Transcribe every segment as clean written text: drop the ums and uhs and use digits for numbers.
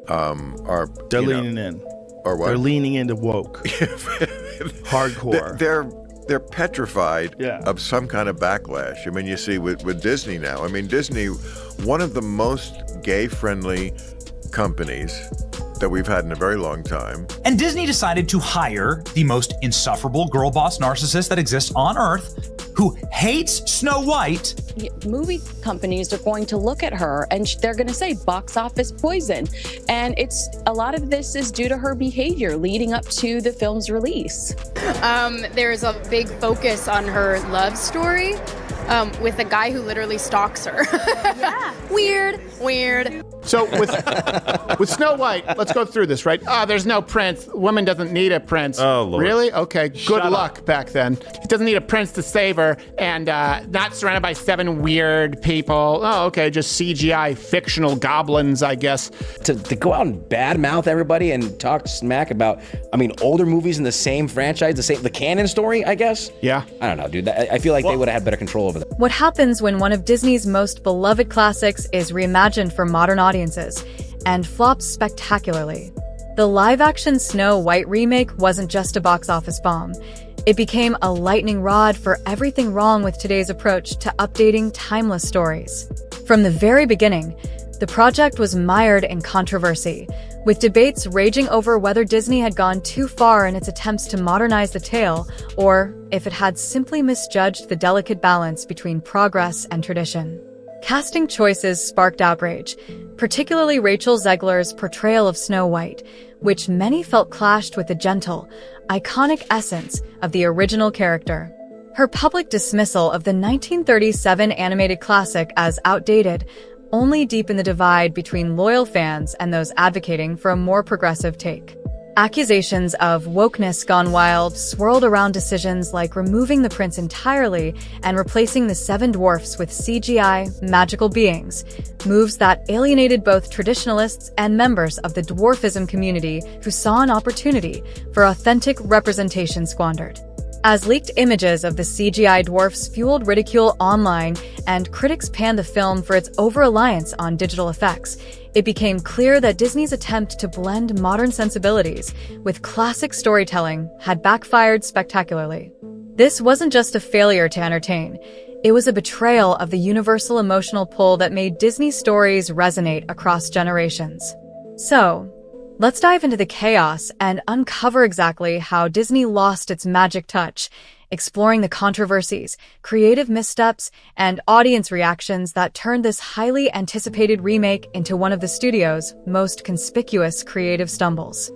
are They're leaning in. Or what? They're leaning into woke. Hardcore. They're petrified of some kind of backlash. I mean, you see with Disney now. I mean, Disney, one of the most gay-friendly companies that we've had in a very long time. And Disney decided to hire the most insufferable girl boss narcissist that exists on Earth, who hates Snow White. Movie companies are going to look at her and they're going to say box office poison. And a lot of this is due to her behavior leading up to the film's release. There's a big focus on her love story with a guy who literally stalks her. Yeah. Weird. So with Snow White, let's go through this, right? There's no prince. Woman doesn't need a prince. Oh, Lord. Really? Okay, good luck back then. He doesn't need a prince to save her, and not surrounded by 7 weird people. Oh, okay, just CGI fictional goblins, I guess. To go out and badmouth everybody and talk smack about, older movies in the same franchise, the canon story, I guess? Yeah. I don't know, dude. I feel like they would have had better control over that. What happens when one of Disney's most beloved classics is reimagined for modern audiences and flops spectacularly? The live-action Snow White remake wasn't just a box office bomb. It became a lightning rod for everything wrong with today's approach to updating timeless stories. From the very beginning, the project was mired in controversy, with debates raging over whether Disney had gone too far in its attempts to modernize the tale, or if it had simply misjudged the delicate balance between progress and tradition. Casting choices sparked outrage, particularly Rachel Zegler's portrayal of Snow White, which many felt clashed with the gentle, iconic essence of the original character. Her public dismissal of the 1937 animated classic as outdated only deepened the divide between loyal fans and those advocating for a more progressive take. Accusations of wokeness gone wild swirled around decisions like removing the prince entirely and replacing the 7 dwarfs with CGI magical beings, moves that alienated both traditionalists and members of the dwarfism community who saw an opportunity for authentic representation squandered. As leaked images of the CGI dwarfs fueled ridicule online and critics panned the film for its over-reliance on digital effects, it became clear that Disney's attempt to blend modern sensibilities with classic storytelling had backfired spectacularly. This wasn't just a failure to entertain. It was a betrayal of the universal emotional pull that made Disney stories resonate across generations. So, let's dive into the chaos and uncover exactly how Disney lost its magic touch, exploring the controversies, creative missteps, and audience reactions that turned this highly anticipated remake into one of the studio's most conspicuous creative stumbles.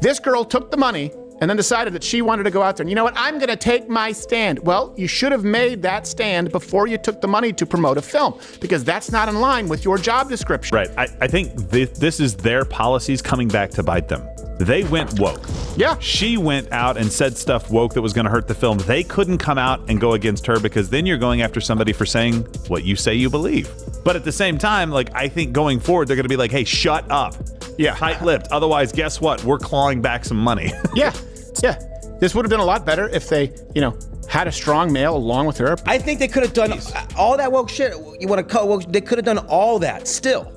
This girl took the money and then decided that she wanted to go out there and, you know what, I'm going to take my stand. Well, you should have made that stand before you took the money to promote a film, because that's not in line with your job description. Right. I think this is their policies coming back to bite them. They went woke. Yeah. She went out and said stuff woke that was going to hurt the film. They couldn't come out and go against her, because then you're going after somebody for saying what you say you believe. But at the same time, I think going forward, they're going to be like, hey, shut up. Yeah. Tight-lipped. Otherwise, guess what? We're clawing back some money. Yeah. This would have been a lot better if they, had a strong male along with her. I think they could have done all that woke shit. You want to call woke? They could have done all that still.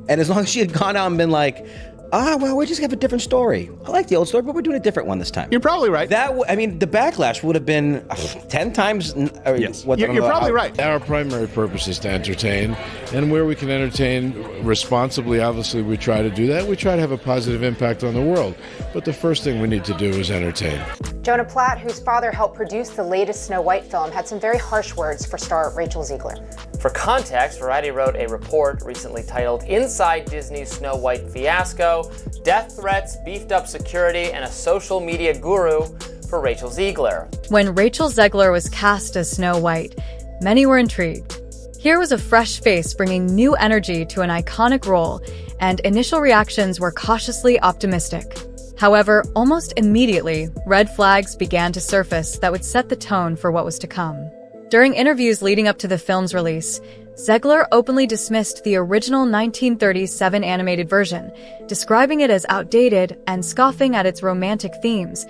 And as long as she had gone out and been like, well, we just have a different story. I like the old story, but we're doing a different one this time. You're probably right. The backlash would have been 10 times. Yes. You're probably right. Our primary purpose is to entertain, and where we can entertain responsibly, obviously, we try to do that. We try to have a positive impact on the world. But the first thing we need to do is entertain. Jonah Platt, whose father helped produce the latest Snow White film, had some very harsh words for star Rachel Zegler. For context, Variety wrote a report recently titled Inside Disney's Snow White Fiasco, Death Threats, Beefed Up Security, and a Social Media Guru for Rachel Zegler. When Rachel Zegler was cast as Snow White, many were intrigued. Here was a fresh face bringing new energy to an iconic role, and initial reactions were cautiously optimistic. However, almost immediately, red flags began to surface that would set the tone for what was to come. During interviews leading up to the film's release, Zegler openly dismissed the original 1937 animated version, describing it as outdated and scoffing at its romantic themes,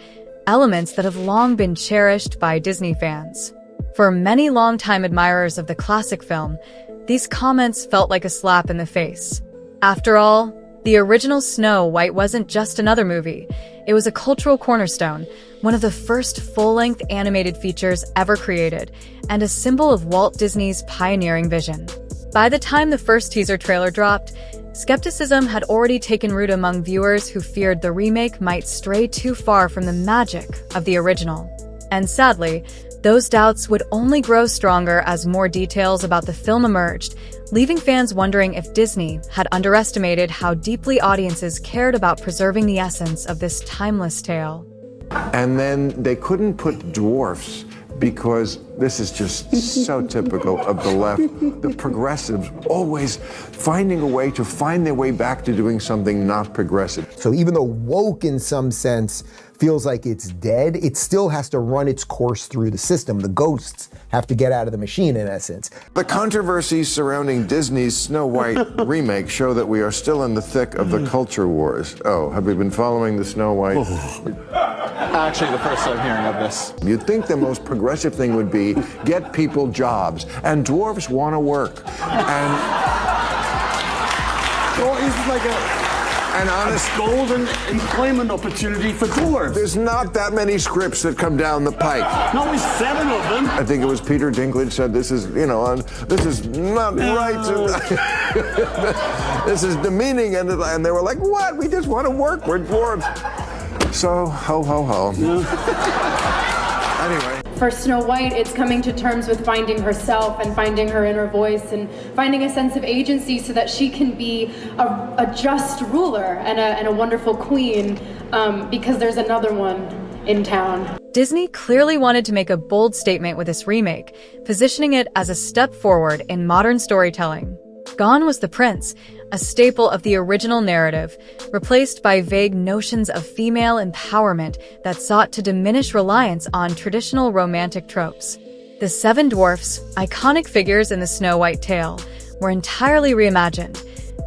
elements that have long been cherished by Disney fans. For many longtime admirers of the classic film, these comments felt like a slap in the face. After all, The original Snow White wasn't just another movie. It was a cultural cornerstone, one of the first full-length animated features ever created, and a symbol of Walt Disney's pioneering vision. By the time the first teaser trailer dropped, skepticism had already taken root among viewers who feared the remake might stray too far from the magic of the original. And sadly, those doubts would only grow stronger as more details about the film emerged, leaving fans wondering if Disney had underestimated how deeply audiences cared about preserving the essence of this timeless tale. And then they couldn't put dwarfs because this is just so typical of the left. The progressives always finding a way to find their way back to doing something not progressive. So even though woke in some sense feels like it's dead, it still has to run its course through the system. The ghosts have to get out of the machine in essence. The controversies surrounding Disney's Snow White remake show that we are still in the thick of the culture wars. Oh, have we been following the Snow White? Actually, the first time hearing of this. You'd think the most progressive thing would be get people jobs, and dwarfs want to work. And well, it's like an honest golden employment opportunity for dwarves. There's not that many scripts that come down the pike. No, only 7 of them. I think it was Peter Dinklage said this is, this is not right. This is demeaning, and they were like, what? We just want to work. We're dwarves. So, ho, ho, ho. Anyway. For Snow White, it's coming to terms with finding herself and finding her inner voice and finding a sense of agency so that she can be a just ruler and a wonderful queen because there's another one in town. Disney clearly wanted to make a bold statement with this remake, positioning it as a step forward in modern storytelling. Gone was the prince, a staple of the original narrative, replaced by vague notions of female empowerment that sought to diminish reliance on traditional romantic tropes. The 7 dwarfs, iconic figures in the Snow White tale, were entirely reimagined,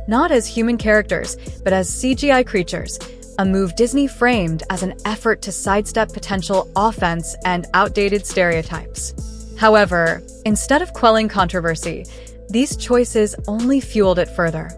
not as human characters, but as CGI creatures, a move Disney framed as an effort to sidestep potential offense and outdated stereotypes. However, instead of quelling controversy, these choices only fueled it further.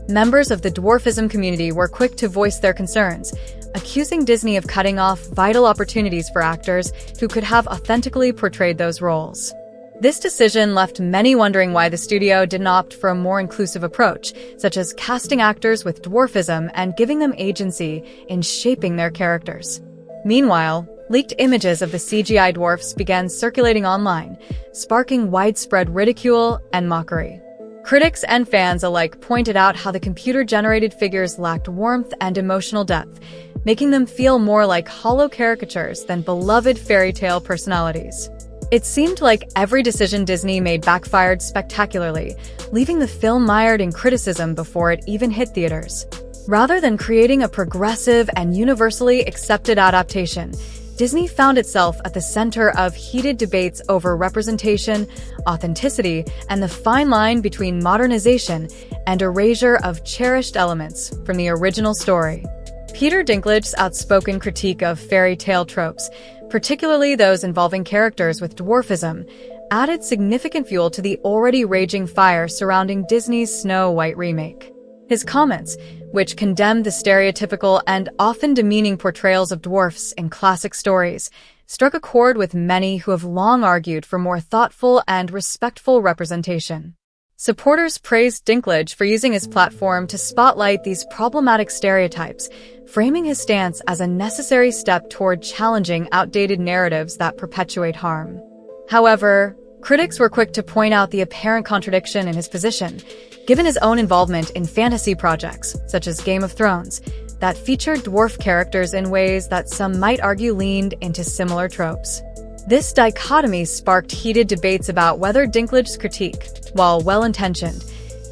Members of the dwarfism community were quick to voice their concerns, accusing Disney of cutting off vital opportunities for actors who could have authentically portrayed those roles. This decision left many wondering why the studio didn't opt for a more inclusive approach, such as casting actors with dwarfism and giving them agency in shaping their characters. Meanwhile, leaked images of the CGI dwarfs began circulating online, sparking widespread ridicule and mockery. Critics and fans alike pointed out how the computer-generated figures lacked warmth and emotional depth, making them feel more like hollow caricatures than beloved fairy tale personalities. It seemed like every decision Disney made backfired spectacularly, leaving the film mired in criticism before it even hit theaters. Rather than creating a progressive and universally accepted adaptation, Disney found itself at the center of heated debates over representation, authenticity, and the fine line between modernization and erasure of cherished elements from the original story. Peter Dinklage's outspoken critique of fairy tale tropes, particularly those involving characters with dwarfism, added significant fuel to the already raging fire surrounding Disney's Snow White remake. His comments, which condemned the stereotypical and often demeaning portrayals of dwarfs in classic stories, struck a chord with many who have long argued for more thoughtful and respectful representation. Supporters praised Dinklage for using his platform to spotlight these problematic stereotypes, framing his stance as a necessary step toward challenging outdated narratives that perpetuate harm. However, critics were quick to point out the apparent contradiction in his position, given his own involvement in fantasy projects, such as Game of Thrones, that featured dwarf characters in ways that some might argue leaned into similar tropes. This dichotomy sparked heated debates about whether Dinklage's critique, while well-intentioned,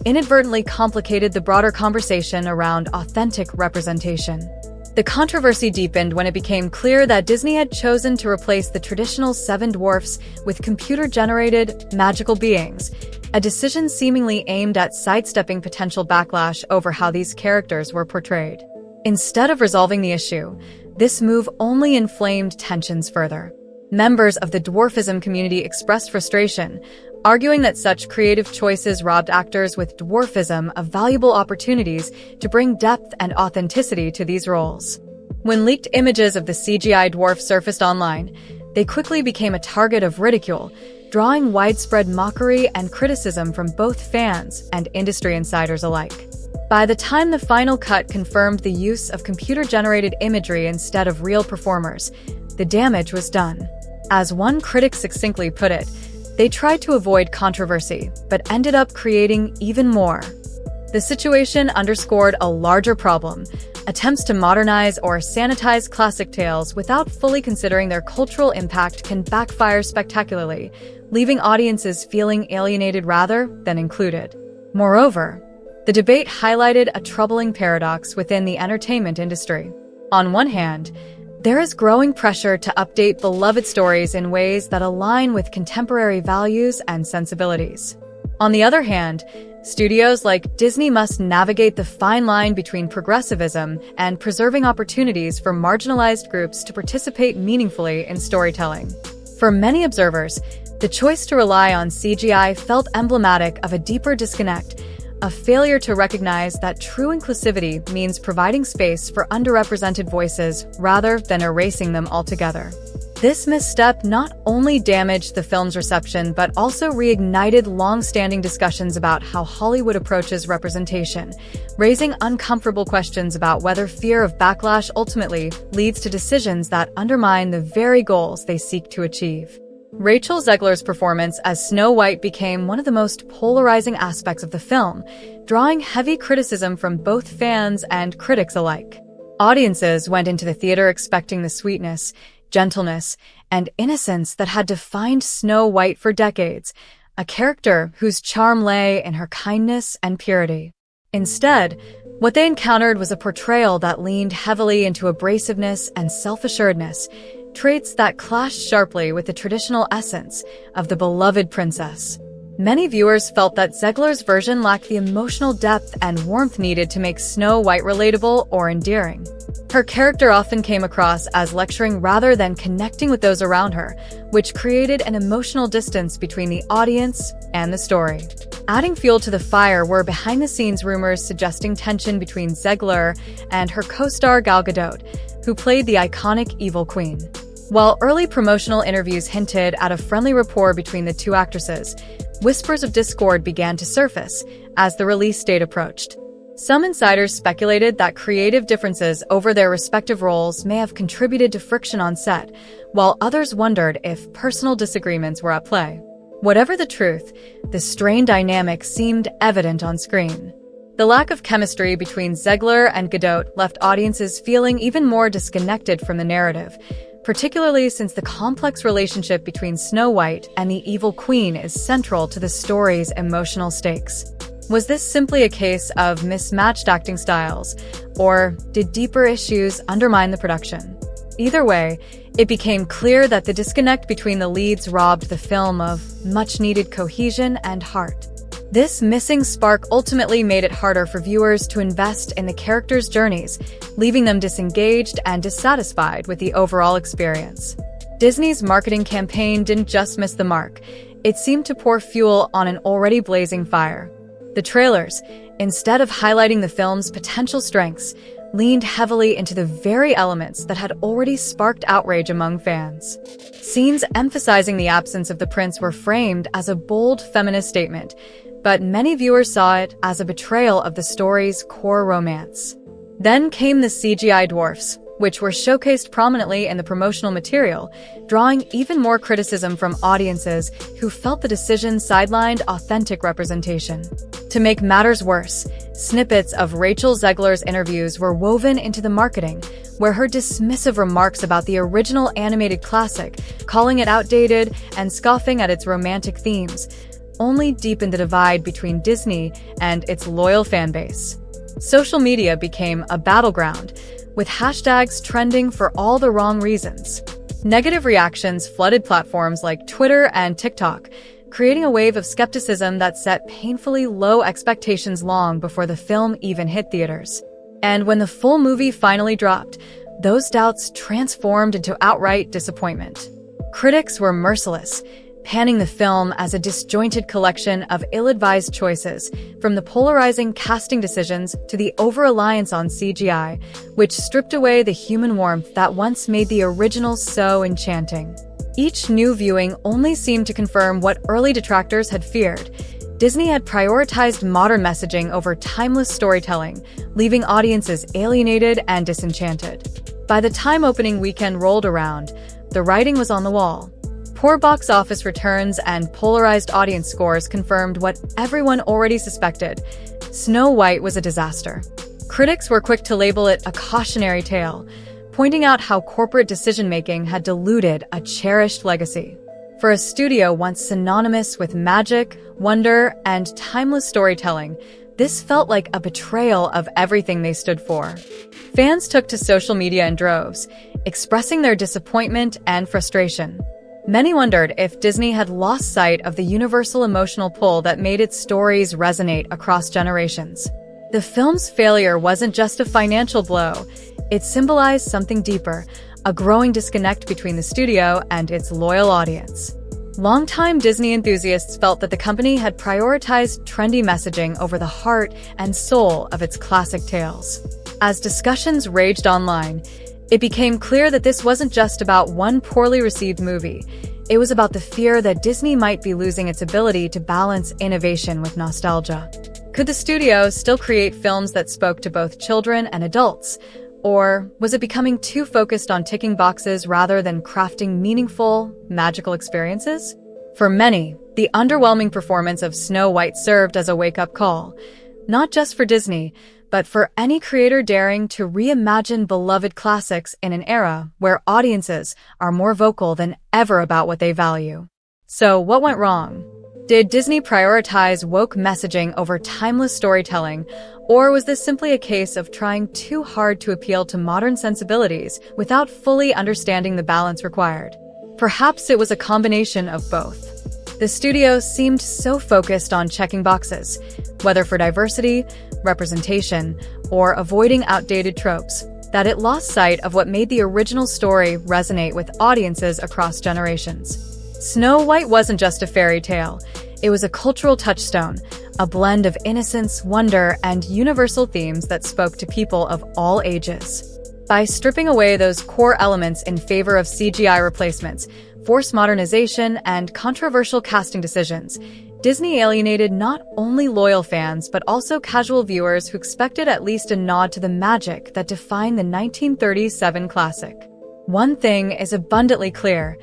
inadvertently complicated the broader conversation around authentic representation. The controversy deepened when it became clear that Disney had chosen to replace the traditional 7 dwarfs with computer-generated, magical beings, a decision seemingly aimed at sidestepping potential backlash over how these characters were portrayed. Instead of resolving the issue, this move only inflamed tensions further. Members of the dwarfism community expressed frustration, arguing that such creative choices robbed actors with dwarfism of valuable opportunities to bring depth and authenticity to these roles. When leaked images of the CGI dwarf surfaced online, they quickly became a target of ridicule, drawing widespread mockery and criticism from both fans and industry insiders alike. By the time the final cut confirmed the use of computer-generated imagery instead of real performers, the damage was done. As one critic succinctly put it, they tried to avoid controversy, but ended up creating even more. The situation underscored a larger problem: attempts to modernize or sanitize classic tales without fully considering their cultural impact can backfire spectacularly, leaving audiences feeling alienated rather than included. Moreover, the debate highlighted a troubling paradox within the entertainment industry. On one hand, there is growing pressure to update beloved stories in ways that align with contemporary values and sensibilities. On the other hand, studios like Disney must navigate the fine line between progressivism and preserving opportunities for marginalized groups to participate meaningfully in storytelling. For many observers, the choice to rely on CGI felt emblematic of a deeper disconnect, a failure to recognize that true inclusivity means providing space for underrepresented voices rather than erasing them altogether. This misstep not only damaged the film's reception but also reignited long-standing discussions about how Hollywood approaches representation, raising uncomfortable questions about whether fear of backlash ultimately leads to decisions that undermine the very goals they seek to achieve. Rachel Zegler's performance as Snow White became one of the most polarizing aspects of the film, drawing heavy criticism from both fans and critics alike. Audiences went into the theater expecting the sweetness, gentleness, and innocence that had defined Snow White for decades, a character whose charm lay in her kindness and purity. Instead, what they encountered was a portrayal that leaned heavily into abrasiveness and self-assuredness, traits that clashed sharply with the traditional essence of the beloved princess. Many viewers felt that Zegler's version lacked the emotional depth and warmth needed to make Snow White relatable or endearing. Her character often came across as lecturing rather than connecting with those around her, which created an emotional distance between the audience and the story. Adding fuel to the fire were behind-the-scenes rumors suggesting tension between Zegler and her co-star Gal Gadot, who played the iconic Evil Queen. While early promotional interviews hinted at a friendly rapport between the two actresses, whispers of discord began to surface as the release date approached. Some insiders speculated that creative differences over their respective roles may have contributed to friction on set, while others wondered if personal disagreements were at play. Whatever the truth, the strained dynamic seemed evident on screen. The lack of chemistry between Zegler and Gadot left audiences feeling even more disconnected from the narrative, particularly since the complex relationship between Snow White and the Evil Queen is central to the story's emotional stakes. Was this simply a case of mismatched acting styles, or did deeper issues undermine the production? Either way, it became clear that the disconnect between the leads robbed the film of much-needed cohesion and heart. This missing spark ultimately made it harder for viewers to invest in the characters' journeys, leaving them disengaged and dissatisfied with the overall experience. Disney's marketing campaign didn't just miss the mark, it seemed to pour fuel on an already blazing fire. The trailers, instead of highlighting the film's potential strengths, leaned heavily into the very elements that had already sparked outrage among fans. Scenes emphasizing the absence of the prince were framed as a bold feminist statement, but many viewers saw it as a betrayal of the story's core romance. Then came the CGI dwarfs, which were showcased prominently in the promotional material, drawing even more criticism from audiences who felt the decision sidelined authentic representation. To make matters worse, snippets of Rachel Zegler's interviews were woven into the marketing, where her dismissive remarks about the original animated classic, calling it outdated and scoffing at its romantic themes, only deepened the divide between Disney and its loyal fanbase. Social media became a battleground, with hashtags trending for all the wrong reasons. Negative reactions flooded platforms like Twitter and TikTok, creating a wave of skepticism that set painfully low expectations long before the film even hit theaters. And when the full movie finally dropped, those doubts transformed into outright disappointment. Critics were merciless, panning the film as a disjointed collection of ill-advised choices, from the polarizing casting decisions to the over-reliance on CGI, which stripped away the human warmth that once made the original so enchanting. Each new viewing only seemed to confirm what early detractors had feared. Disney had prioritized modern messaging over timeless storytelling, leaving audiences alienated and disenchanted. By the time opening weekend rolled around, the writing was on the wall. Poor box office returns and polarized audience scores confirmed what everyone already suspected. Snow White was a disaster. Critics were quick to label it a cautionary tale, pointing out how corporate decision-making had diluted a cherished legacy. For a studio once synonymous with magic, wonder, and timeless storytelling, this felt like a betrayal of everything they stood for. Fans took to social media in droves, expressing their disappointment and frustration. Many wondered if Disney had lost sight of the universal emotional pull that made its stories resonate across generations. The film's failure wasn't just a financial blow. It symbolized something deeper, a growing disconnect between the studio and its loyal audience. Longtime Disney enthusiasts felt that the company had prioritized trendy messaging over the heart and soul of its classic tales. As discussions raged online, it became clear that this wasn't just about one poorly received movie. It was about the fear that Disney might be losing its ability to balance innovation with nostalgia. Could the studio still create films that spoke to both children and adults? Or was it becoming too focused on ticking boxes rather than crafting meaningful, magical experiences? For many, the underwhelming performance of Snow White served as a wake-up call, not just for Disney, but for any creator daring to reimagine beloved classics in an era where audiences are more vocal than ever about what they value. So, what went wrong? Did Disney prioritize woke messaging over timeless storytelling, or was this simply a case of trying too hard to appeal to modern sensibilities without fully understanding the balance required? Perhaps it was a combination of both. The studio seemed so focused on checking boxes, whether for diversity, representation, or avoiding outdated tropes, that it lost sight of what made the original story resonate with audiences across generations. Snow White wasn't just a fairy tale. It was a cultural touchstone, a blend of innocence, wonder, and universal themes that spoke to people of all ages. By stripping away those core elements in favor of CGI replacements, forced modernization, and controversial casting decisions, Disney alienated not only loyal fans but also casual viewers who expected at least a nod to the magic that defined the 1937 classic. One thing is abundantly clear: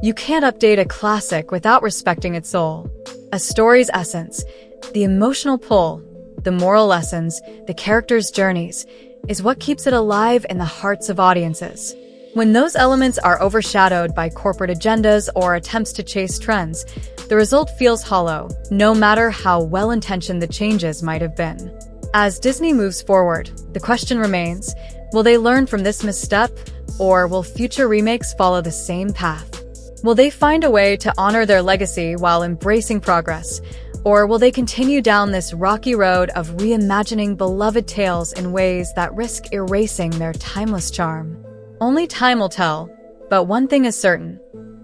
you can't update a classic without respecting its soul. A story's essence, the emotional pull, the moral lessons, the characters' journeys, is what keeps it alive in the hearts of audiences. When those elements are overshadowed by corporate agendas or attempts to chase trends, the result feels hollow, no matter how well-intentioned the changes might have been. As Disney moves forward, the question remains, will they learn from this misstep, or will future remakes follow the same path? Will they find a way to honor their legacy while embracing progress, or will they continue down this rocky road of reimagining beloved tales in ways that risk erasing their timeless charm? Only time will tell, but one thing is certain.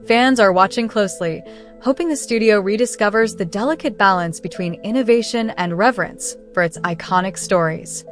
Fans are watching closely, hoping the studio rediscovers the delicate balance between innovation and reverence for its iconic stories.